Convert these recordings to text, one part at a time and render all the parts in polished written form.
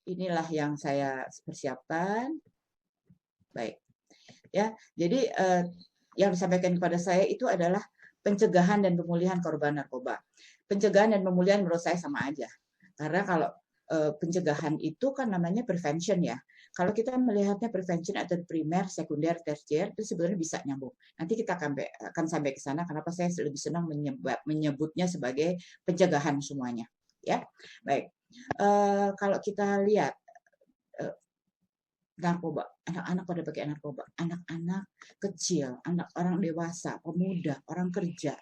inilah yang saya persiapkan. Baik, ya. Jadi yang disampaikan kepada saya itu adalah pencegahan dan pemulihan korban narkoba. Pencegahan dan pemulihan menurut saya sama aja. Karena kalau pencegahan itu kan namanya prevention ya. Kalau kita melihatnya prevention atau primer, sekunder, tersier itu sebenarnya bisa nyambung. Nanti kita akan sampai ke sana. Kenapa saya lebih senang menyebutnya sebagai pencegahan semuanya. Ya, baik. Kalau kita lihat narkoba, anak-anak pada pakai narkoba, anak-anak kecil, anak orang dewasa, pemuda, orang kerja,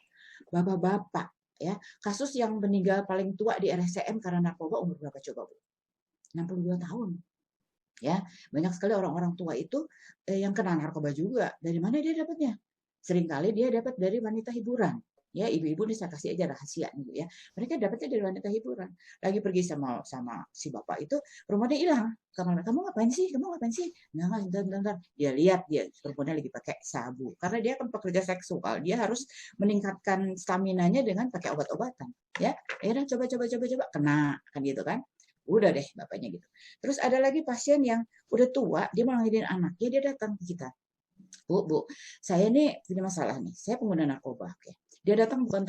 bapak-bapak, ya. Kasus yang meninggal paling tua di RSCM karena narkoba umur berapa coba, Bu? 62 tahun. Ya, banyak sekali orang-orang tua itu yang kena narkoba juga. Dari mana dia dapatnya? Seringkali dia dapat dari wanita hiburan. Ya, ibu-ibu ini saya kasih aja rahasia nih ya. Mereka dapatnya dari wanita hiburan. Lagi pergi sama si bapak itu, perempuannya hilang. Kamu ngapain sih? Kamu ngapain sih? Nah, bentar. Dia lihat dia perempuannya lagi pakai sabu. Karena dia kan pekerja seksual, dia harus meningkatkan stamina-nya dengan pakai obat-obatan. Ya, akhirnya coba kena kan gitu kan. Udah deh bapaknya gitu. Terus ada lagi pasien yang udah tua, dia mau ngelahirin anaknya, dia datang ke kita. Bu, saya ini punya masalah nih. Saya pengguna narkoba. Oke. Dia datang bukan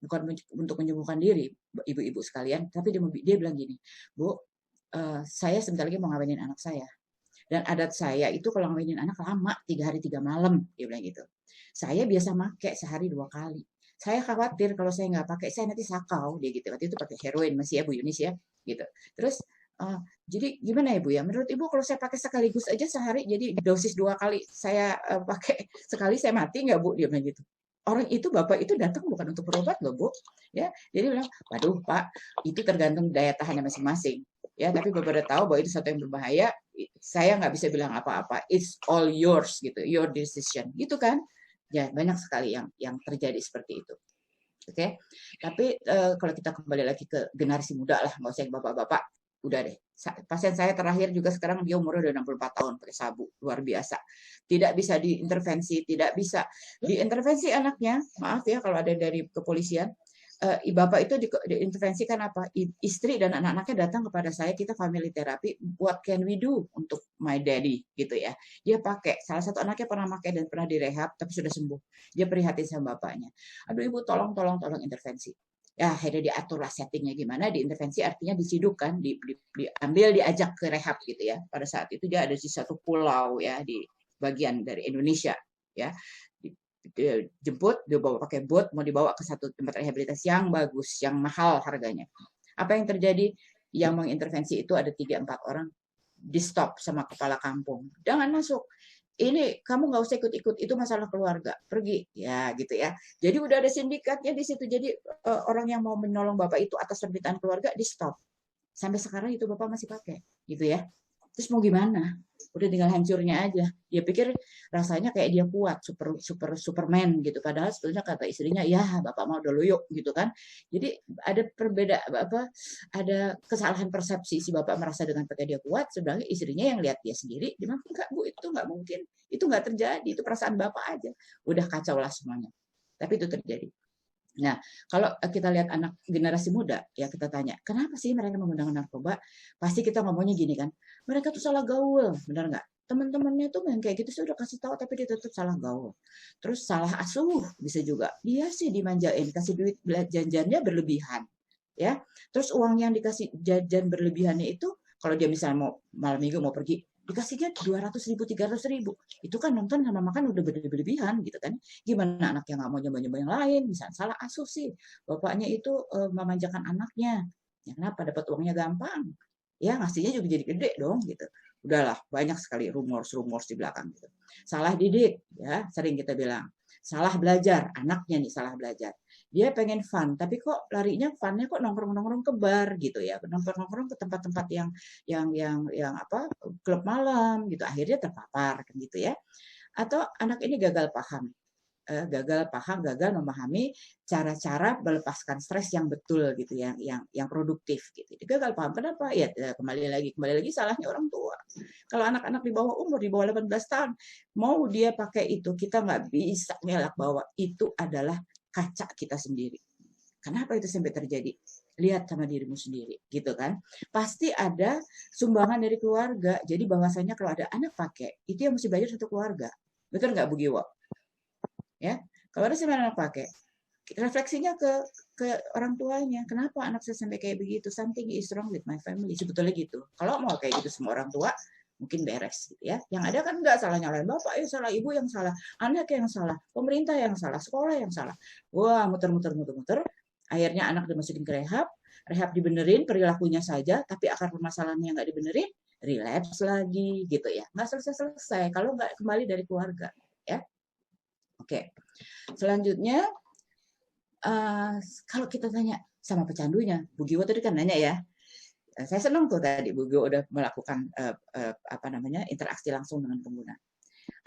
bukan untuk menyembuhkan diri, ibu-ibu sekalian, tapi dia bilang gini, Bu, saya sebentar lagi mau ngawinin anak saya. Dan adat saya itu kalau ngawinin anak lama, 3 hari 3 malam, dia bilang gitu. Saya biasa make sehari 2 kali. Saya khawatir kalau saya nggak pakai, saya nanti sakau, dia gitu. Waktu itu pakai heroin masih ya Bu Yunis ya, gitu. Terus jadi gimana ya Bu ya? Menurut Ibu kalau saya pakai sekaligus aja sehari, jadi dosis 2 kali saya pakai sekali saya mati nggak Bu? Dia bilang gitu. Orang itu bapak itu datang bukan untuk berobat loh Bu, ya. Jadi bilang, waduh Pak, itu tergantung daya tahannya masing-masing. Ya, tapi Bapak udah tahu bahwa itu satu yang berbahaya. Saya nggak bisa bilang apa-apa. It's all yours gitu, your decision, gitu kan? Ya banyak sekali yang terjadi seperti itu. Oke, tapi kalau kita kembali lagi ke generasi muda lah, nggak usah yang bapak-bapak, udah deh. Pasien saya terakhir juga sekarang dia umurnya udah 64 tahun pakai sabu, luar biasa. Tidak bisa diintervensi, tidak bisa diintervensi anaknya. Maaf ya kalau ada dari kepolisian. Bapak itu diintervensikan apa? Istri dan anak-anaknya datang kepada saya, kita family therapy. What can we do untuk my daddy gitu ya? Dia pakai, salah satu anaknya pernah pakai dan pernah direhab, tapi sudah sembuh. Dia prihatin sama bapaknya. Aduh ibu tolong intervensi. Ya akhirnya diatur lah settingnya gimana, diintervensi artinya diciduk kan, diambil diajak ke rehab gitu ya. Pada saat itu dia ada di satu pulau ya di bagian dari Indonesia ya. Jemput, dibawa pakai bot, mau dibawa ke satu tempat rehabilitasi yang bagus, yang mahal harganya. Apa yang terjadi? Yang mengintervensi itu ada 3-4 orang, di stop sama kepala kampung. Jangan masuk, ini kamu nggak usah ikut-ikut, itu masalah keluarga, pergi ya gitu ya. Jadi udah ada sindikatnya di situ. Jadi orang yang mau menolong bapak itu atas permintaan keluarga di stop. Sampai sekarang itu bapak masih pakai gitu ya. Terus mau gimana? Udah tinggal hancurnya aja. Dia pikir rasanya kayak dia kuat, superman gitu. Padahal sebetulnya kata istrinya, ya bapak mau udah loyo gitu kan. Jadi ada ada kesalahan persepsi, si bapak merasa dengan pakai dia kuat, sebenarnya istrinya yang lihat dia sendiri, dia bilang enggak Bu, itu nggak mungkin, itu nggak terjadi, itu perasaan bapak aja. Udah kacau lah semuanya. Tapi itu terjadi. Nah, kalau kita lihat anak generasi muda, ya kita tanya, kenapa sih mereka menggunakan narkoba? Pasti kita ngomongnya gini kan, mereka tuh salah gaul, benar nggak? Teman-temannya tuh yang kayak gitu saya udah kasih tahu tapi dia tetap salah gaul. Terus salah asuh bisa juga. Dia sih dimanjain, kasih duit jajannya berlebihan. Ya. Terus uang yang dikasih jajan berlebihannya itu kalau dia misalnya mau malam minggu mau pergi, dikasihnya 200.000, 300.000. Itu kan nonton sama makan udah berlebihan gitu kan. Gimana anak yang nggak mau nyoba-nyoba yang lain, misalnya salah asuh sih, bapaknya itu memanjakan anaknya, ya kenapa dapat uangnya gampang, ya ngasihnya juga jadi gede dong gitu. Udahlah banyak sekali rumors di belakang gitu. Salah didik ya, sering kita bilang. Salah belajar, anaknya nih salah belajar. Dia pengen fun, tapi kok larinya funnya kok nongkrong-nongkrong ke bar gitu ya, nongkrong-nongkrong ke tempat-tempat yang apa klub malam gitu, akhirnya terpapar kan gitu ya. Atau anak ini gagal memahami cara-cara melepaskan stres yang betul gitu, yang produktif gitu. Gagal paham kenapa? Ya kembali lagi salahnya orang tua. Kalau anak-anak di bawah umur, di bawah 18 tahun, mau dia pakai itu, kita nggak bisa ngelak bahwa itu adalah kaca kita sendiri. Kenapa itu sampai terjadi? lihat sama dirimu sendiri, gitu kan. Pasti ada sumbangan dari keluarga. Jadi bahwasanya kalau ada anak pakai, itu yang mesti belajar satu keluarga. Betul nggak Bu Giwo? Ya, kalau ada 9 anak pakai, refleksinya ke orang tuanya. Kenapa anak saya sampai kayak begitu? Something is wrong with my family. Sebetulnya gitu. Kalau mau kayak gitu semua orang tua, mungkin beres gitu ya. Yang ada kan nggak salah nyalain bapak yang salah, ibu yang salah, anak yang salah, pemerintah yang salah, sekolah yang salah. Wah, muter-muter. Akhirnya anak dimasukin ke rehab dibenerin perilakunya saja, tapi akar permasalahannya nggak dibenerin, relapse lagi gitu ya. Nggak selesai-selesai kalau nggak kembali dari keluarga. Ya, oke. Selanjutnya, kalau kita tanya sama pecandunya, Bu Giwo tadi kan nanya ya, saya senang tuh tadi Bu Giwo udah melakukan interaksi langsung dengan pengguna.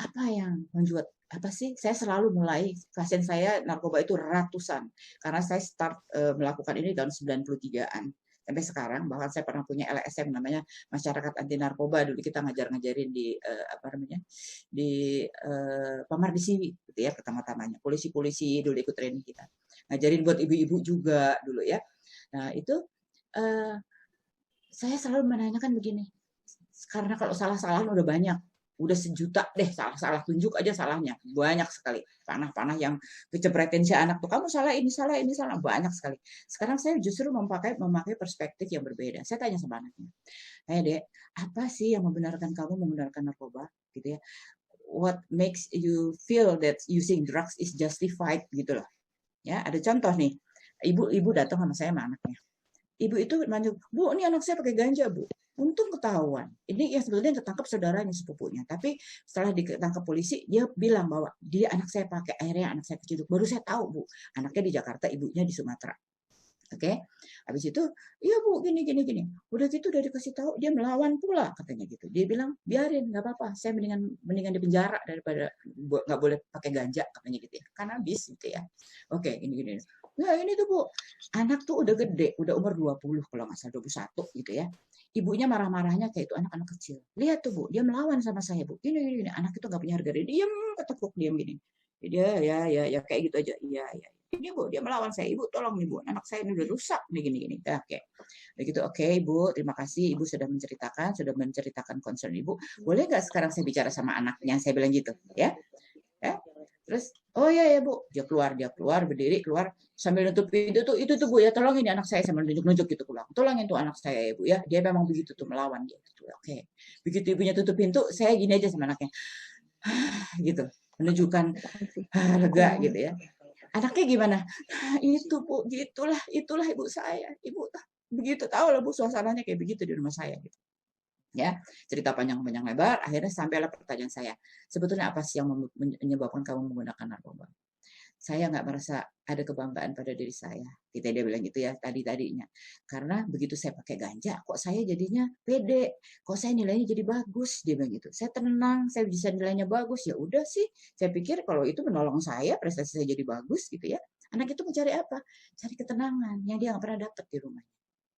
Apa yang membuat apa sih? Saya selalu mulai pasien saya narkoba itu ratusan karena saya start melakukan ini tahun 93-an sampai sekarang. Bahkan saya pernah punya LSM namanya Masyarakat Anti Narkoba, dulu kita ngajarin di di Pamar di Siwi gitu ya, pertama-tamanya polisi-polisi dulu ikut training kita, ngajarin buat ibu-ibu juga dulu ya. Nah itu saya selalu menanyakan begini, karena kalau salah-salahan udah banyak, udah sejuta deh salah-salah, tunjuk aja salahnya banyak sekali, panah-panah yang kecepretin si anak tuh, kamu salah ini salah banyak sekali. Sekarang saya justru memakai perspektif yang berbeda. Saya tanya sama anaknya, Dek, apa sih yang membenarkan kamu menggunakan narkoba gitu ya, what makes you feel that using drugs is justified gitu loh ya. Ada contoh nih, ibu datang sama saya sama anaknya. Ibu itu nanya, Bu, ini anak saya pakai ganja, Bu. Untung ketahuan. Ini yang sebetulnya ketangkep saudaranya, sepupunya. Tapi setelah ditangkap polisi, dia bilang bahwa dia anak saya pakai, akhirnya anak saya keciduk. Baru saya tahu, Bu. Anaknya di Jakarta, ibunya di Sumatera. Oke, habis itu, iya Bu, gini. Udah gitu, udah dikasih tahu, dia melawan pula katanya gitu. Dia bilang, biarin, nggak apa-apa. Saya mendingan di penjara daripada nggak boleh pakai ganja katanya gitu ya. Kanabis gitu ya. Oke, gini. Nah ini tuh Bu, anak tuh udah gede, udah umur 20 kalau nggak salah 21 gitu ya. Ibunya marah-marahnya kayak itu anak-anak kecil. Lihat tuh Bu, dia melawan sama saya Bu. Gini. Anak itu nggak punya harga diri. Diam, ketekuk, diam gini. Dia ya kayak gitu aja. Iya. Ini Bu, dia melawan saya. Ibu tolong nih Bu, anak saya ini udah rusak nih gini. Oke. Begitu oke Ibu, terima kasih Ibu sudah menceritakan concern Ibu. Boleh nggak sekarang saya bicara sama anaknya? Saya bilang gitu ya. Terus, oh ya Bu, dia keluar, berdiri keluar sambil nutup pintu tuh, itu tuh Bu ya, tolongin ya anak saya sambil nunjuk gitu pulang. Tolongin tuh anak saya ya Bu ya, dia memang begitu tuh melawan dia. Gitu. Oke. Begitu ibunya tutup pintu, saya gini aja sama anaknya. Gitu, menunjukkan lega gitu ya. Anaknya gimana? Itu Bu, itulah ibu saya. Ibu begitu tahu lah Bu, suasananya kayak begitu di rumah saya gitu. Ya, cerita panjang lebar, akhirnya sampailah pertanyaan saya, sebetulnya apa sih yang menyebabkan kamu menggunakan narkoba? Saya nggak merasa ada kebanggaan pada diri saya. Kita dia bilang gitu ya tadinya. Karena begitu saya pakai ganja, kok saya jadinya pede, kok saya nilainya jadi bagus, dia bilang gitu. Saya tenang, saya bisa nilainya bagus, ya udah sih. Saya pikir kalau itu menolong saya, prestasi saya jadi bagus gitu ya. Anak itu mencari apa? Cari ketenangan yang dia nggak pernah dapat di rumah.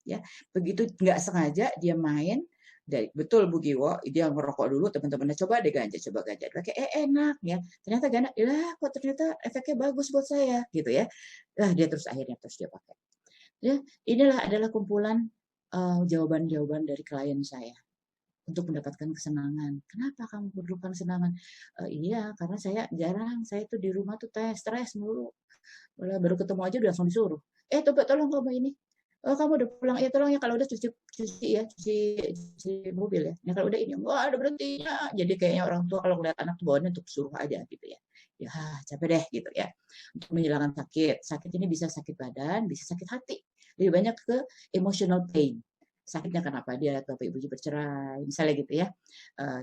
Ya, begitu nggak sengaja dia main, betul Bu Giwo, dia ngerokok dulu, teman-temannya coba ganja, pakai enak ya, ternyata gak enak, kok ternyata efeknya bagus buat saya gitu ya. Dia akhirnya dia pakai. Ya, inilah adalah kumpulan jawaban-jawaban dari klien saya untuk mendapatkan kesenangan. Kenapa kamu memerlukan kesenangan? Iya, karena saya tuh di rumah tuh stres mulu. Baru ketemu aja udah langsung disuruh. Coba tolong kamu ini. Oh, kamu udah pulang, ya tolong ya kalau udah cuci mobil ya. Nah kalau udah ini, wah ada berhentinya. Jadi kayaknya orang tua kalau ngeliat anak tuh bawaannya untuk suruh aja gitu ya. Ya capek deh gitu ya. Untuk menghilangkan sakit. Sakit ini bisa sakit badan, bisa sakit hati. Lebih banyak ke emotional pain. Sakitnya kenapa dia atau ibunya bercerai, misalnya gitu ya.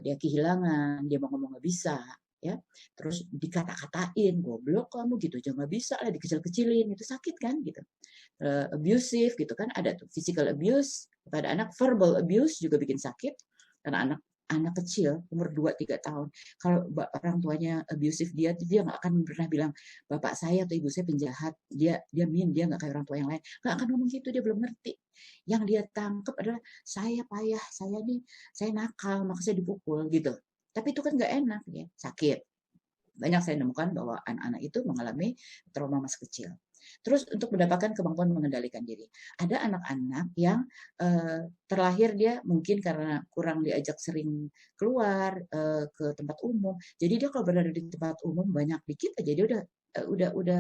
Dia kehilangan, dia mau ngomong nggak bisa, ya. Terus dikata-katain, goblok kamu gitu aja nggak bisa lah, dikecil-kecilin, itu sakit kan gitu. Abusive gitu kan, ada tuh physical abuse kepada anak, verbal abuse juga bikin sakit karena anak kecil umur 2-3 tahun kalau orang tuanya abusive, dia nggak akan pernah bilang bapak saya atau ibu saya penjahat, dia mean, dia nggak kayak orang tua yang lain, nggak akan ngomong gitu, dia belum ngerti. Yang dia tangkap adalah saya payah, saya nakal, maka saya dipukul gitu. Tapi itu kan nggak enak ya, sakit. Banyak saya nemukan bahwa anak-anak itu mengalami trauma masa kecil. Terus untuk mendapatkan kemampuan mengendalikan diri. Ada anak-anak yang terlahir dia mungkin karena kurang diajak sering keluar ke tempat umum. Jadi dia kalau berada di tempat umum banyak dikit aja dia udah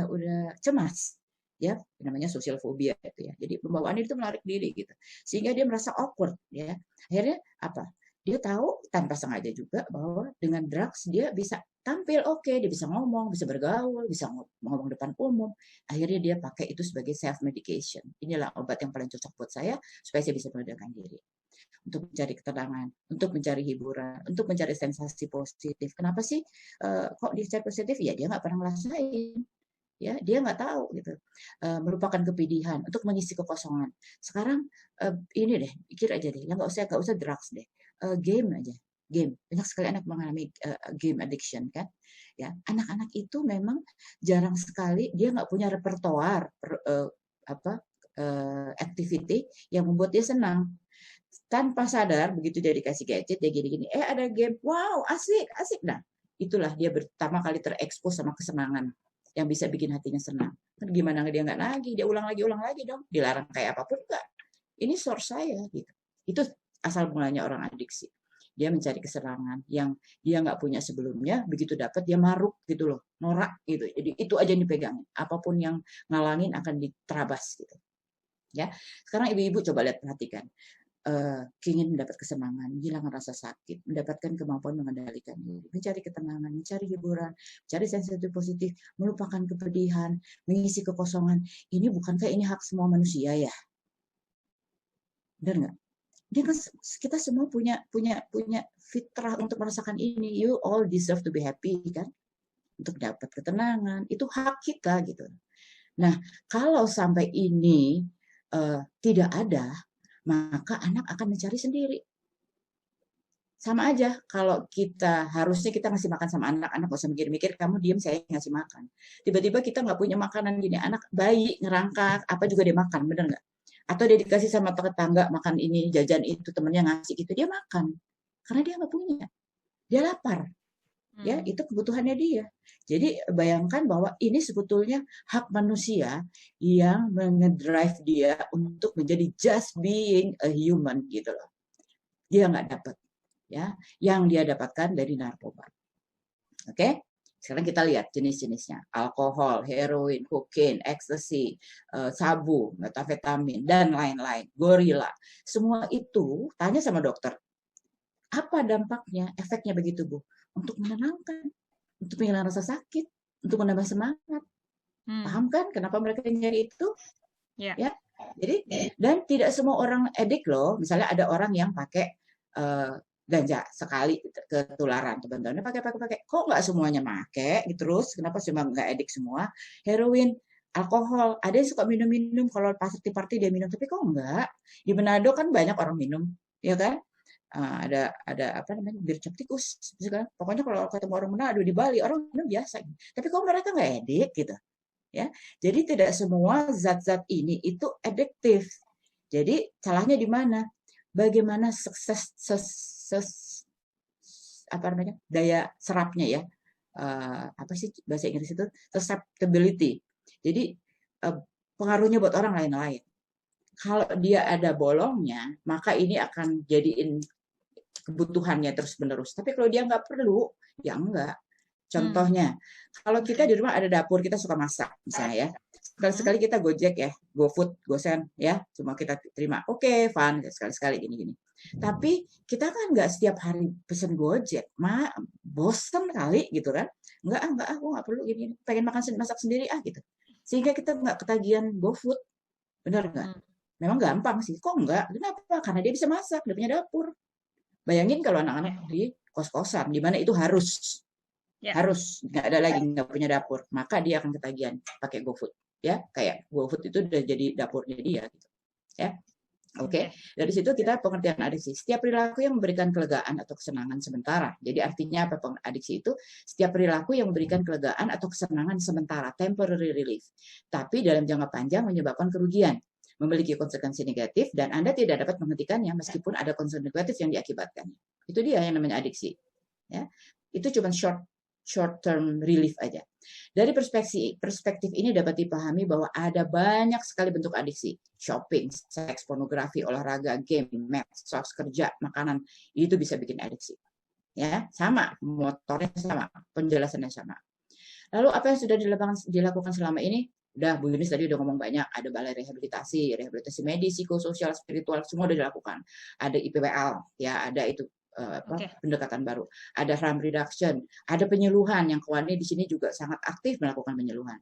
cemas. Ya, namanya social phobia itu ya. Jadi pembawaan itu menarik diri gitu. Sehingga dia merasa awkward ya. Akhirnya apa? Dia tahu tanpa sengaja juga bahwa dengan drugs dia bisa tampil oke, dia bisa ngomong, bisa bergaul, bisa ngomong depan umum. Akhirnya dia pakai itu sebagai self medication. Inilah obat yang paling cocok buat saya supaya saya bisa mengendalikan diri. Untuk mencari ketenangan, untuk mencari hiburan, untuk mencari sensasi positif. Kenapa sih kok dicari positif? Ya dia nggak pernah ngerasain. Ya, dia nggak tahu gitu. Merupakan kepedihan untuk mengisi kekosongan. Sekarang ini deh, pikir aja deh, ya nggak usah drugs deh. Game aja, game. Banyak sekali anak mengalami game addiction kan. Ya, anak-anak itu memang jarang sekali dia nggak punya repertoar apa activity yang membuat dia senang. Tanpa sadar begitu dia dikasih gadget dia gini-gini, ada game, wow asik asik. Nah itulah dia pertama kali terekspos sama kesenangan yang bisa bikin hatinya senang. Kan gimana dia nggak nagih, dia ulang lagi dong, dilarang kayak apapun enggak. Ini source saya gitu. Itu asal mulanya orang adiksi. Dia mencari kesenangan yang dia nggak punya sebelumnya, begitu dapat dia maruk gitu loh, norak gitu. Jadi itu aja yang dipegang. Apapun yang ngalangin akan diterabas gitu. Ya, sekarang ibu-ibu coba lihat perhatikan. Ingin mendapat kesenangan, hilangkan rasa sakit, mendapatkan kemampuan mengendalikan diri, mencari ketenangan, mencari hiburan, mencari sensasi positif, melupakan kepedihan, mengisi kekosongan. Ini bukankah ini hak semua manusia ya? Benar nggak? Dia kan kita semua punya fitrah untuk merasakan ini. You all deserve to be happy kan? Untuk dapat ketenangan, itu hak kita gitu. Nah, kalau sampai ini tidak ada, maka anak akan mencari sendiri. Sama aja kalau harusnya kita ngasih makan sama anak-anak, gak usah mikir-mikir, kamu diam saya ngasih makan. Tiba-tiba kita nggak punya makanan gini, anak bayi ngerangkak, apa juga dia makan, bener nggak? Atau dia dikasih sama tetangga makan ini, jajan itu, temennya ngasih gitu, dia makan. Karena dia nggak punya, dia lapar. Ya, itu kebutuhannya dia. Jadi bayangkan bahwa ini sebetulnya hak manusia yang mengedrive dia untuk menjadi just being a human gitu loh. Dia nggak dapat, ya, yang dia dapatkan dari narkoba. Oke, sekarang kita lihat jenis-jenisnya: alkohol, heroin, kokain, ekstasi, sabu, metafetamin, dan lain-lain, gorila. Semua itu tanya sama dokter, apa dampaknya, efeknya begitu Bu? Untuk menenangkan, untuk menghilangkan rasa sakit, untuk menambah semangat. Paham kan kenapa mereka nyari itu? Ya. Jadi dan tidak semua orang edik loh. Misalnya ada orang yang pakai ganja sekali ketularan, teman-teman pakai. Kok nggak semuanya pakai? Terus kenapa cuma nggak edik semua? Heroin, alkohol, ada yang suka minum-minum kalau party dia minum, tapi kok enggak? Di Manado kan banyak orang minum, ya kan? Ada apa namanya, bir cap tikus, kan? Pokoknya kalau ketemu orang Manado di Bali orang minum biasa, tapi kok mereka nggak edik gitu, ya. Jadi tidak semua zat-zat ini itu adiktif. Jadi salahnya di mana? Bagaimana apa namanya, daya serapnya ya, apa sih bahasa Inggris itu, susceptibility. Jadi pengaruhnya buat orang lain-lain. Kalau dia ada bolongnya, maka ini akan jadiin kebutuhannya terus-menerus. Tapi kalau dia nggak perlu, ya enggak. Contohnya, kalau kita di rumah ada dapur, kita suka masak, misalnya ya. Sekali-sekali kita Gojek ya, GoFood, GoSend ya, cuma kita terima. Oke, fun, sekali-sekali gini-gini. Tapi kita kan nggak setiap hari pesen Gojek, bosen kali gitu kan. Enggak, aku nggak perlu gini, pengen masak sendiri gitu. Sehingga kita nggak ketagihan GoFood, benar nggak? Memang gampang sih, kok enggak? Kenapa? Karena dia bisa masak, dia punya dapur. Bayangin kalau anak-anak di kos-kosan, di mana itu harus nggak ada lagi, nggak punya dapur, maka dia akan ketagihan pakai GoFood, ya, kayak GoFood itu udah jadi dapurnya dia, gitu, ya. Oke, dari situ kita pengertian adiksi. Setiap perilaku yang memberikan kelegaan atau kesenangan sementara. Jadi artinya apa adiksi itu? Setiap perilaku yang memberikan kelegaan atau kesenangan sementara, temporary relief, tapi dalam jangka panjang menyebabkan kerugian, memiliki konsekuensi negatif, dan Anda tidak dapat menghentikannya meskipun ada konsekuensi negatif yang diakibatkannya. Itu dia yang namanya adiksi. Ya, itu cuma short short term relief aja. Dari perspektif ini dapat dipahami bahwa ada banyak sekali bentuk adiksi. Shopping, seks, pornografi, olahraga, game, medsos, kerja, makanan, itu bisa bikin adiksi. Ya, sama, motornya sama, penjelasannya sama. Lalu apa yang sudah dilakukan selama ini? Udah, Bu Yunis tadi udah ngomong banyak. Ada balai rehabilitasi medis, psikososial, spiritual, semua udah dilakukan. Ada IPWL, ya, ada itu pendekatan baru. Ada harm reduction, ada penyuluhan yang Kewani di sini juga sangat aktif melakukan penyuluhan.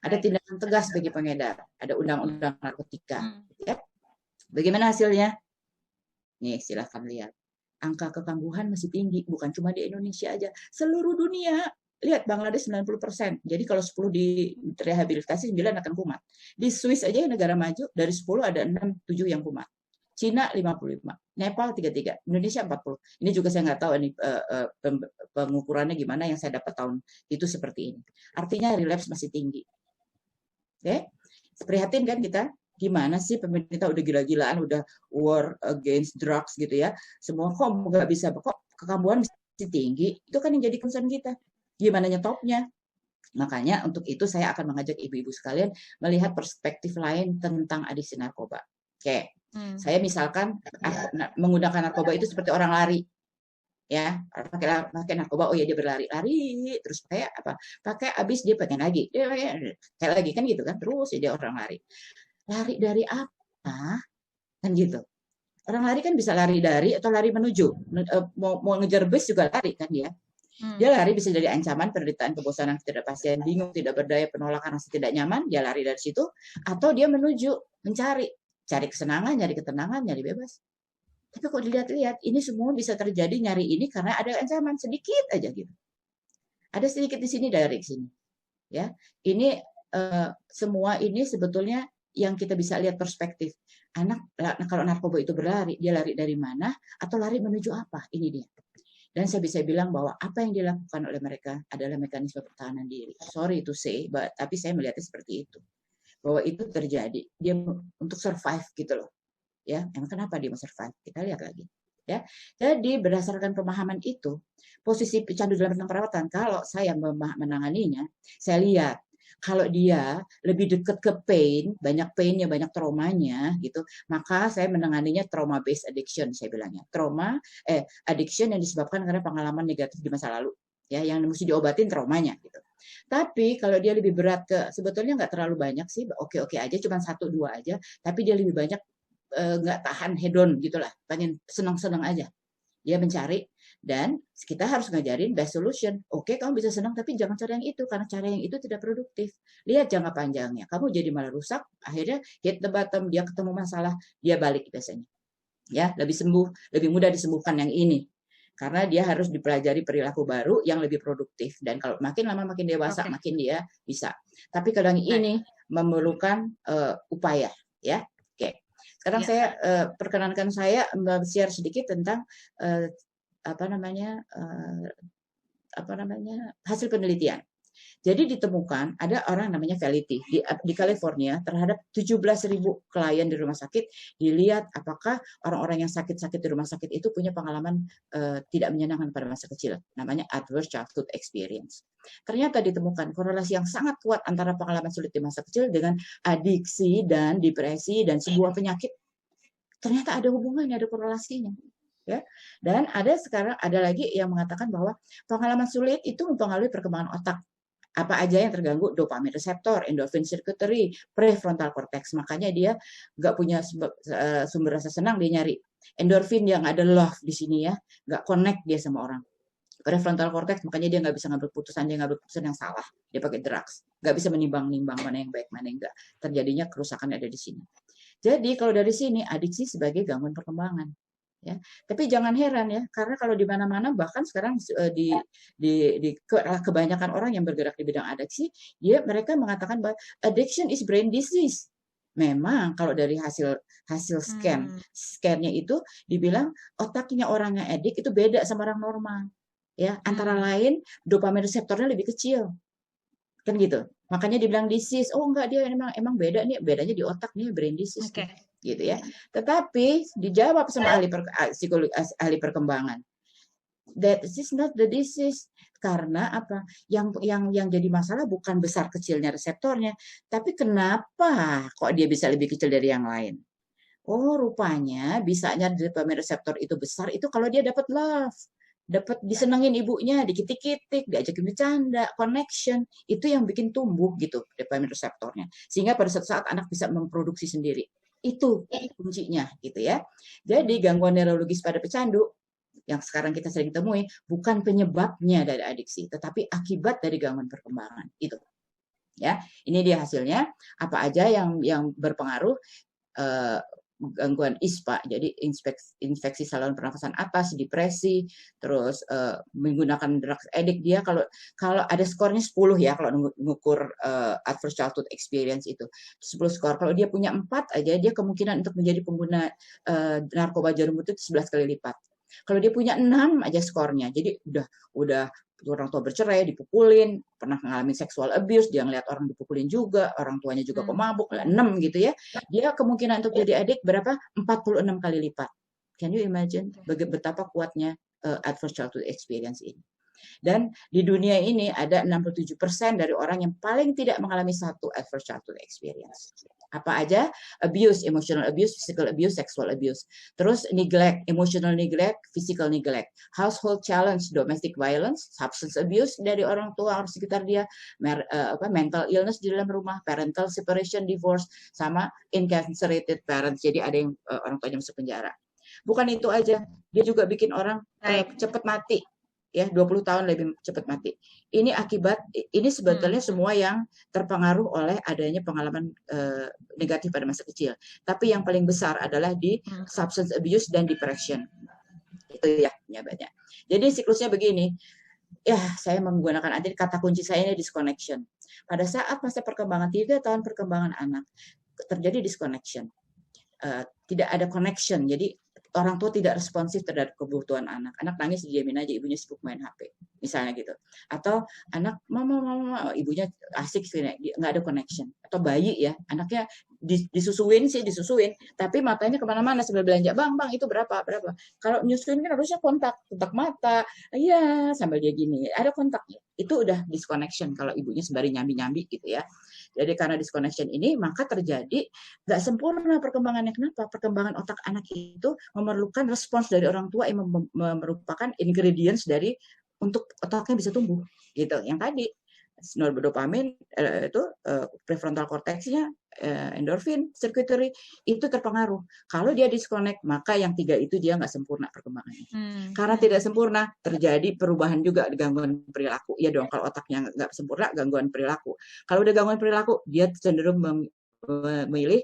Ada tindakan tegas bagi pengedar, ada undang-undang narkotika. Ya. Bagaimana hasilnya? Nih, silahkan lihat. Angka kekambuhan masih tinggi, bukan cuma di Indonesia aja, seluruh dunia. Lihat Bangladesh 90%. Jadi kalau 10 di rehabilitasi 9 akan kumat. Di Swiss aja yang negara maju dari 10 ada 6 7 yang kumat. Cina 55, Nepal 33, Indonesia 40. Ini juga saya nggak tahu ini pengukurannya gimana, yang saya dapat tahun itu seperti ini. Artinya relapse masih tinggi. Oke? Prihatin kan kita? Gimana sih pemerintah udah gila-gilaan, udah war against drugs gitu ya. Semua kok nggak bisa, kok kekambuhan masih tinggi. Itu kan yang jadi concern kita. Gimana nyetopnya? Makanya untuk itu saya akan mengajak ibu-ibu sekalian melihat perspektif lain tentang adiksi narkoba. Oke, saya misalkan menggunakan narkoba itu seperti orang lari, ya, pakai narkoba, oh ya dia berlari, terus kayak apa? Pakai abis dia pengen lagi, kayak lagi kan gitu kan, terus ya dia orang lari dari apa? Kan gitu. Orang lari kan bisa lari dari atau lari menuju, mau ngejar bus juga lari kan dia. Dia lari bisa dari ancaman, penderitaan, kebosanan, ketidakpastian, bingung, tidak berdaya, penolakan, rasa tidak nyaman, dia lari dari situ, atau dia menuju, cari kesenangan, nyari ketenangan, nyari bebas. Tapi kok dilihat-lihat, ini semua bisa terjadi nyari ini karena ada ancaman sedikit aja gitu. Ada sedikit di sini, dari sini. Ya, ini semua ini sebetulnya yang kita bisa lihat perspektif. Anak kalau narkoba itu berlari, dia lari dari mana atau lari menuju apa? Ini dia. Dan saya bisa bilang bahwa apa yang dilakukan oleh mereka adalah mekanisme pertahanan diri. Sorry to say, tapi saya melihatnya seperti itu. Bahwa itu terjadi. Dia untuk survive gitu loh. Ya, emang kenapa dia mau survive? Kita lihat lagi. Ya, jadi berdasarkan pemahaman itu, posisi pecandu dalam rentang perawatan, kalau saya menanganinya, saya lihat kalau dia lebih dekat ke pain, banyak painnya, banyak traumanya gitu, maka saya menanganinya trauma based addiction, saya bilangnya. Addiction yang disebabkan karena pengalaman negatif di masa lalu, ya, yang mesti diobatin traumanya gitu. Tapi kalau dia lebih berat ke, sebetulnya nggak terlalu banyak sih, oke-oke aja, cuma 1-2 aja, tapi dia lebih banyak nggak tahan hedon gitulah, pengen senang-senang aja. Dia mencari, dan kita harus ngajarin best solution. Oke, kamu bisa senang, tapi jangan cara yang itu, karena cara yang itu tidak produktif. Lihat jangka panjangnya, kamu jadi malah rusak, akhirnya hit the bottom, dia ketemu masalah, dia balik biasanya. Ya, lebih mudah disembuhkan yang ini. Karena dia harus dipelajari perilaku baru yang lebih produktif. Dan kalau makin lama makin dewasa, makin dia bisa. Tapi kalau yang ini memerlukan upaya, ya. Sekarang saya perkenankan saya share sedikit tentang hasil penelitian. Jadi ditemukan ada orang namanya Valiti di California terhadap 17.000 klien di rumah sakit, dilihat apakah orang-orang yang sakit-sakit di rumah sakit itu punya pengalaman tidak menyenangkan pada masa kecil, namanya adverse childhood experience. Ternyata ditemukan korelasi yang sangat kuat antara pengalaman sulit di masa kecil dengan adiksi dan depresi dan sebuah penyakit. Ternyata ada hubungannya, ada korelasinya. Ya. Dan sekarang ada lagi yang mengatakan bahwa pengalaman sulit itu mempengaruhi perkembangan otak. Apa aja yang terganggu? Dopamin reseptor, endorphin circuitry, prefrontal cortex. Makanya dia nggak punya sumber rasa senang, dia nyari endorfin yang ada love di sini ya, nggak connect dia sama orang. Prefrontal cortex, makanya dia nggak bisa ngambil keputusan yang salah. Dia pakai drugs, nggak bisa menimbang-nimbang mana yang baik, mana yang enggak. Terjadinya kerusakan ada di sini. Jadi kalau dari sini adiksi sebagai gangguan perkembangan. Ya. Tapi jangan heran ya, karena kalau di mana-mana bahkan sekarang kebanyakan orang yang bergerak di bidang adiksi, mereka mengatakan bahwa addiction is brain disease. Memang kalau dari hasil scan-nya itu dibilang otaknya orang yang edik itu beda sama orang normal. Ya, antara lain dopamin reseptornya lebih kecil. Kan gitu. Makanya dibilang disease. Oh enggak, dia emang beda nih, bedanya di otak nih, brain disease. Okay. Gitu ya. Tetapi dijawab sama ahli perkembangan. That is not the disease. Karena apa? Yang jadi masalah bukan besar kecilnya reseptornya, tapi kenapa kok dia bisa lebih kecil dari yang lain? Oh, rupanya bisanya dopamine reseptor itu besar itu kalau dia dapat love, dapat disenengin ibunya, dikitik-kitik, diajakin bercanda, connection, itu yang bikin tumbuh gitu dopamine reseptornya. Sehingga pada suatu saat anak bisa memproduksi sendiri. Itu kuncinya gitu ya. Jadi gangguan neurologis pada pecandu yang sekarang kita sering temui bukan penyebabnya dari adiksi, tetapi akibat dari gangguan perkembangan itu. Ya, ini dia hasilnya. Apa aja yang berpengaruh? Gangguan ISPA, jadi infeksi saluran pernafasan atas, depresi, terus menggunakan drug addict. Dia kalau ada skornya 10 ya, kalau mengukur adverse childhood experience itu 10 skor. Kalau dia punya 4 aja, dia kemungkinan untuk menjadi pengguna narkoba jarum itu 11 kali lipat. Kalau dia punya 6 aja skornya, jadi udah orang tua bercerai, dipukulin, pernah mengalami seksual abuse, dia ngeliat orang dipukulin juga, orang tuanya juga pemabuk, 6 gitu ya. Dia kemungkinan untuk jadi adik berapa? 46 kali lipat. Can you imagine betapa kuatnya adverse childhood experience ini? Dan di dunia ini ada 67% dari orang yang paling tidak mengalami satu adverse childhood experience. Apa aja? Abuse, emotional abuse, physical abuse, sexual abuse. Terus neglect, emotional neglect, physical neglect. Household challenge, domestic violence, substance abuse dari orang tua orang sekitar dia, mental illness di dalam rumah, parental separation, divorce, sama incarcerated parents. Jadi ada yang orang tuanya masuk penjara. Bukan itu aja, dia juga bikin orang cepat mati. Ya, 20 tahun lebih cepat mati. Ini sebetulnya semua yang terpengaruh oleh adanya pengalaman negatif pada masa kecil. Tapi yang paling besar adalah di substance abuse dan depression. Itu ya banyak. Jadi siklusnya begini. Ya, saya menggunakan kata kunci saya ini disconnection. Pada saat masa perkembangan 3 tahun perkembangan anak terjadi disconnection. Tidak ada connection. Jadi orang tua tidak responsif terhadap kebutuhan anak. Anak nangis dijamin aja, ibunya sibuk main HP. Misalnya gitu. Atau anak, mama, ibunya asik, nggak ada connection. Atau bayi ya, anaknya disusuin, tapi matanya kemana-mana sambil belanja. Bang, itu berapa? Kalau nyusuin kan harusnya kontak mata. Iya, sambil dia gini. Ada kontaknya. Itu udah disconnection kalau ibunya sembari nyambi-nyambi gitu ya. Jadi karena disconnection ini, maka terjadi nggak sempurna perkembangannya. Kenapa? Perkembangan otak anak itu memerlukan respons dari orang tua yang merupakan ingredients dari untuk otaknya bisa tumbuh. Gitu. Yang tadi, nordopamin itu prefrontal cortexnya, endorfin, circuitry itu terpengaruh. Kalau dia disconnect, maka yang 3 itu dia nggak sempurna perkembangannya. Karena tidak sempurna, terjadi perubahan juga gangguan perilaku. Ya dong, kalau otaknya nggak sempurna, gangguan perilaku. Kalau udah gangguan perilaku, dia cenderung memilih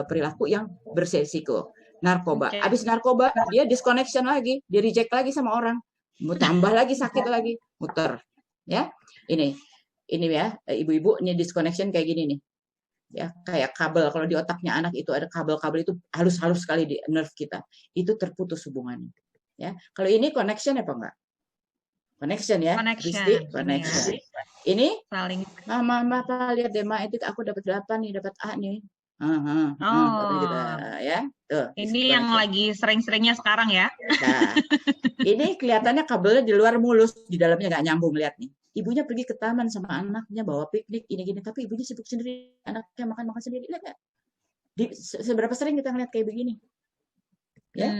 perilaku yang beresiko. Narkoba. Abis narkoba, dia disconnection lagi, di reject lagi sama orang. Mau tambah lagi sakit lagi, muter. Ya, ini ya, ibu-ibu, ini disconnection kayak gini nih. Ya, kayak kabel. Kalau di otaknya anak itu ada kabel-kabel itu halus-halus sekali di nerve kita. Itu terputus hubungannya. Ya, kalau ini connection apa enggak? Connection ya, connection. Ini saling. Mama lihat deh, Ma, itu aku dapat 8 nih, dapat A nih. Gitu, ya. Tuh, ini yang lagi sering-seringnya sekarang ya. Nah, ini kelihatannya kabelnya di luar mulus, di dalamnya nggak nyambung, lihat nih. Ibunya pergi ke taman sama anaknya, bawa piknik, gini-gini, tapi ibunya sibuk sendiri, anaknya makan sendiri. Lihat nggak? Seberapa sering kita ngeliat kayak begini? Ya.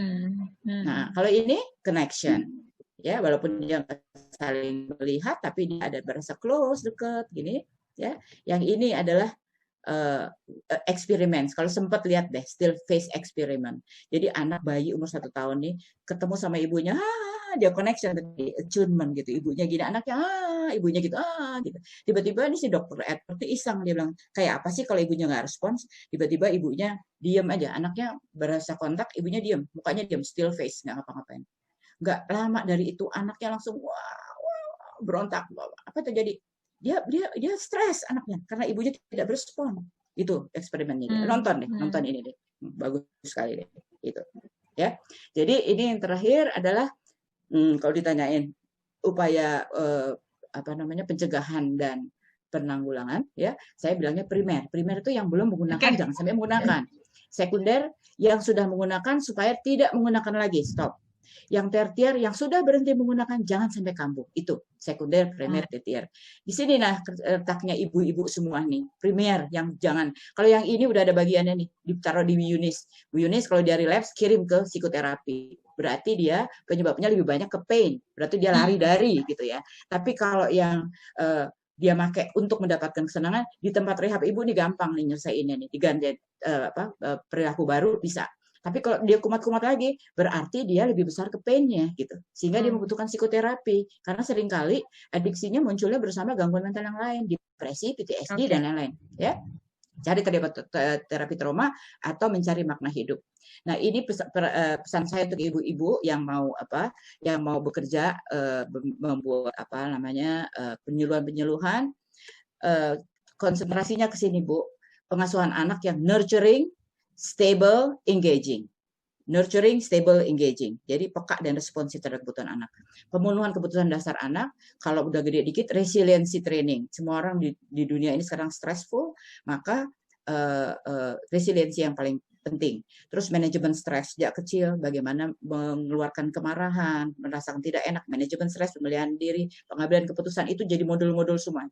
Nah, kalau ini connection, ya, walaupun dia saling melihat, tapi dia ada berasa close, dekat, gini, ya. Yang ini adalah eksperimen. Kalau sempat lihat deh, still face experiment. Jadi anak bayi umur 1 tahun nih ketemu sama ibunya, dia connection, attunement gitu. Ibunya gini, anaknya ibunya gitu, gitu. Tiba-tiba ini si dokter Edward iseng, dia bilang, kayak apa sih kalau ibunya nggak respons? Tiba-tiba ibunya diem aja, anaknya berasa kontak, ibunya diem, mukanya diem, still face, nggak ngapa-ngapain. Nggak lama dari itu anaknya langsung berontak. Apa terjadi? Dia stres anaknya karena ibunya tidak berespon. Itu eksperimennya. Nonton ini deh. Bagus sekali deh. Itu. Ya. Jadi ini yang terakhir adalah kalau ditanyain upaya pencegahan dan penanggulangan, ya, saya bilangnya primer. Primer itu yang belum menggunakan, jangan sampai menggunakan. Sekunder yang sudah menggunakan supaya tidak menggunakan lagi, stop. Yang tertier yang sudah berhenti menggunakan jangan sampai kambuh. Itu sekunder, primer, tertier. Di sini nah letaknya ibu-ibu semua nih. Primer yang jangan. Kalau yang ini udah ada bagiannya nih, ditaruh di Yunis. Bu Yunis kalau dia relapse kirim ke psikoterapi. Berarti dia penyebabnya lebih banyak ke pain. Berarti dia lari dari gitu ya. Tapi kalau yang dia pakai untuk mendapatkan kesenangan di tempat rehab ibu nih gampang nih nyelesainnya nih, diganti perilaku baru bisa. Tapi kalau dia kumat-kumat lagi, berarti dia lebih besar ke pain-nya gitu. Sehingga dia membutuhkan psikoterapi. Karena seringkali adiksinya munculnya bersama gangguan mental yang lain, depresi, PTSD dan lain-lain, ya. Cari terapi trauma atau mencari makna hidup. Nah, ini pesan saya untuk ibu-ibu yang mau bekerja membuat penyuluhan konsentrasinya ke sini Bu. Pengasuhan anak yang nurturing, stable, engaging. Nurturing, stable, engaging. Jadi peka dan responsif terhadap kebutuhan anak. Pemenuhan kebutuhan dasar anak, kalau udah gede dikit, resiliency training. Semua orang di dunia ini sekarang stressful, maka resiliensi yang paling penting. Terus manajemen stres sejak kecil, bagaimana mengeluarkan kemarahan, merasakan tidak enak, manajemen stres, pemilihan diri, pengambilan keputusan, itu jadi modul-modul semua.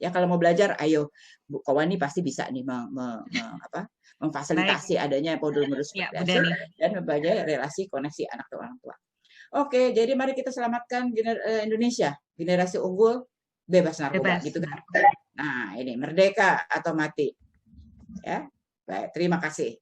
Ya kalau mau belajar, ayo Bu Kawani pasti bisa nih memfasilitasi adanya modul-modul seperti itu dan membangun relasi koneksi anak ke orang tua. Oke, jadi mari kita selamatkan Indonesia, generasi unggul, bebas narkoba, gitu kan? Nah, ini merdeka atau mati. Ya, baik. Terima kasih.